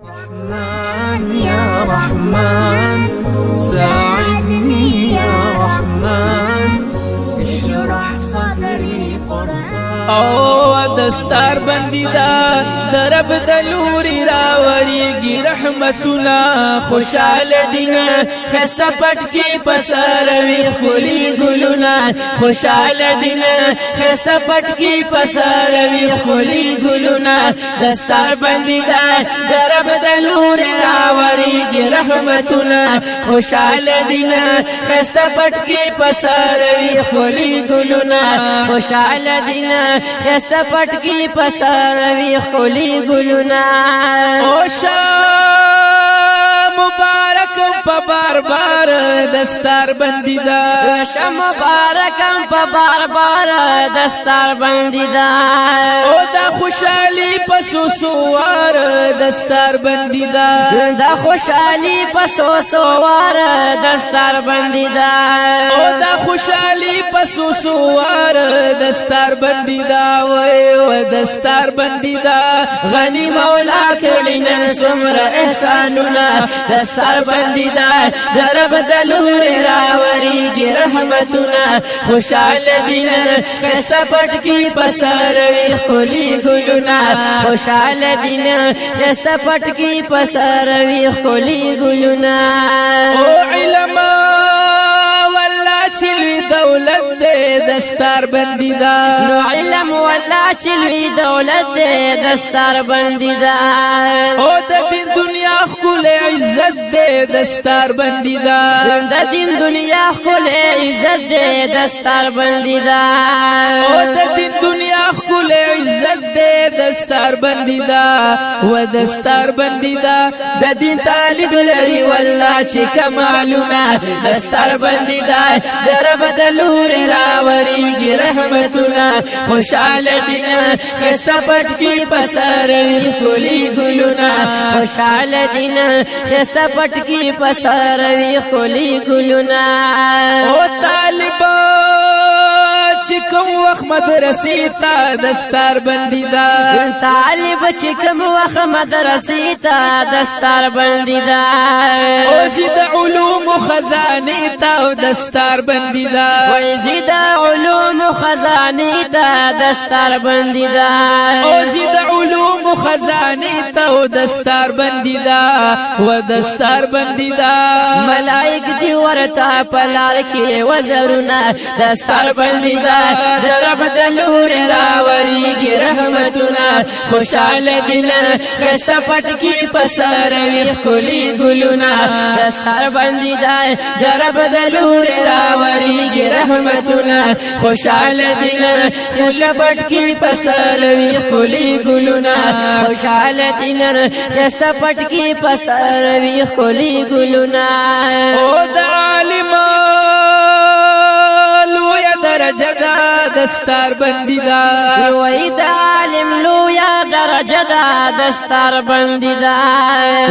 رحمن يا رحمن ساعدني يا رحمن اشرح صدري قرآن او دستار بندی دا درب دلوری راوریگی رحمتنا خوشحال دینا خستا پٹکی پساروی خولی گلونا خوشحال دینا خستا پٹکی پساروی خولی گلونا دستار بندی دا درب دلوری راوریگی رحمتنا خوشحال دینا خستا پٹکی پساروی خولی گلونا خوشحال دینا خستا پٹکی پساروی خولی گلونا اوشا مبارکم پا بار بار دستار بندی دا اوشا مبارکم پا بار بار دستار بندی دا او دا خوشحالی پسو سوار دستار بندی دا دا خوشحالی پسو سوار دستار بندی دا او دا خوشحالی پسو سوار دستار بندی دا و دستار بندی دا غنی مولا کړي نن څومره احسانونه دستار بندی دا درب دلور راوریږي رحمتونه خوشاله دین خسته پټکی پسروي خولي ګلونه خوشاله دین خسته پټکی پسروي خولي ګلونه او علما چلوی دولت دے دستار بندی دا نو علم والله چلوی دولت دے دستار بندی دا او دا دین دنیا خکول عزت دے دستار بندی دا دا دین دنیا خکول عزت دے دستار بندی دا او دا دین دنیا خکول عزت دے دستار بندی دا و دستار بندی دا دا دین طالب لري والله چې کمالونه دستار بندی دا درب دلور راوریگی رحمتنا خوشحال دینا خستا پٹکی پساروی خولی گلونا خوشحال دینا خستا پٹکی پساروی خولی گلونا او طالبا چکم وقت مدرسی تا دستار بندی دا طالب چکم وقت مدرسی تا دستار بندی دا او زید علوم خزانی تا دستار بندی دا او زید علوم خزانی تا دستار بندی دا او زید علوم خزانی تا دستار بندی دا و دستار بندی دا ملائک دی ورتا پلار کی وزرنا دستار بندی دا درب دلور راوریگی رحمتنا خوشحال دینا خستا پٹکی پساروی خولی گلونا دستار بندی دا درب دلور راوریگی رحمتنا خوشحال دینا خستا پٹکی پساروی خولی گلونا خوشحال دینا خستا پٹکی پساروی خولی گلونا او دا عالمان درجه دا دستار بندی دا وی دا عالم لویا درجه دا دستار بندی دا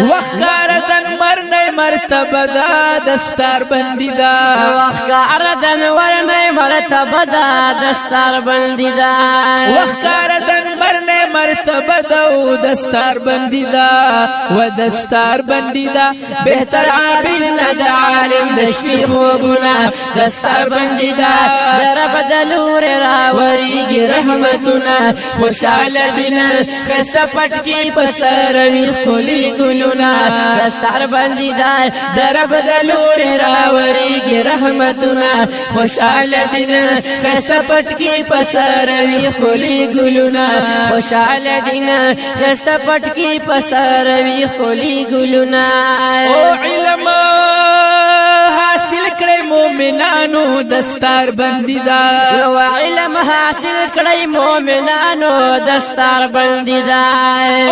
وخکار دن مرنی مرتبه دا دستار بندی دا وخکار دن ورنی مرتبه دا دستار بندی دا وخکار دن مرنی مرتبه دا دستار بندی دا و دستار بندی دا بہتر عابد ند عالم دشوی خوبنا دستار بندی دا درب دلور راوریگی رحمتنا خوشحال دینا خستا پٹکی پساروی خولی گلونا دستار بندی دار درب دلور راوریگی رحمتنا خوشحال دینا خستا پٹکی پساروی خولی گلونا خوشحال دینا خستا پٹکی پساروی خولی گلونا او علما حاصل کړی مومنانو دستار بندی دا او علم حاصل کړی مومنانو دستار بندی دا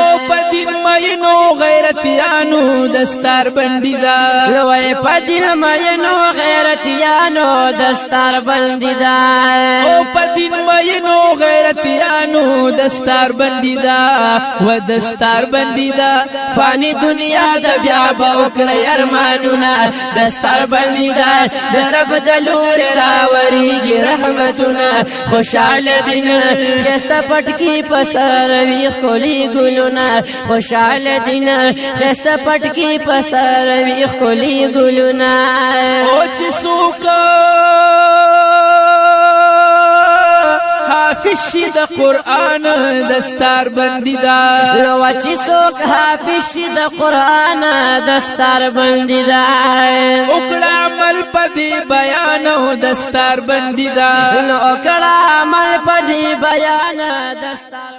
او پدین مینو غیرتیانو دستار بندی دا او پدین مینو غیرتیانو دستار بندی دا او پدین مینو غیرتیانو دستار بندی دا و دستار بندی دا فانی دنیا دا بیا باوکړی ارمانونا دستار بندی دا درب دلور راوریگی رحمتنا خوشحال دینا خستا پٹکی پساروی خولی گلونا خوشحال دینا خسته پټکی پسر وی خلی ګلونا او چې څوک حافظ شي د قرآن دستار بندي دا لو چې څوک حافظ شي د قرآن دستار بندي دا وکړه عمل پدې بیان او دستار بندي دا لو کړه عمل پدې بیان دستار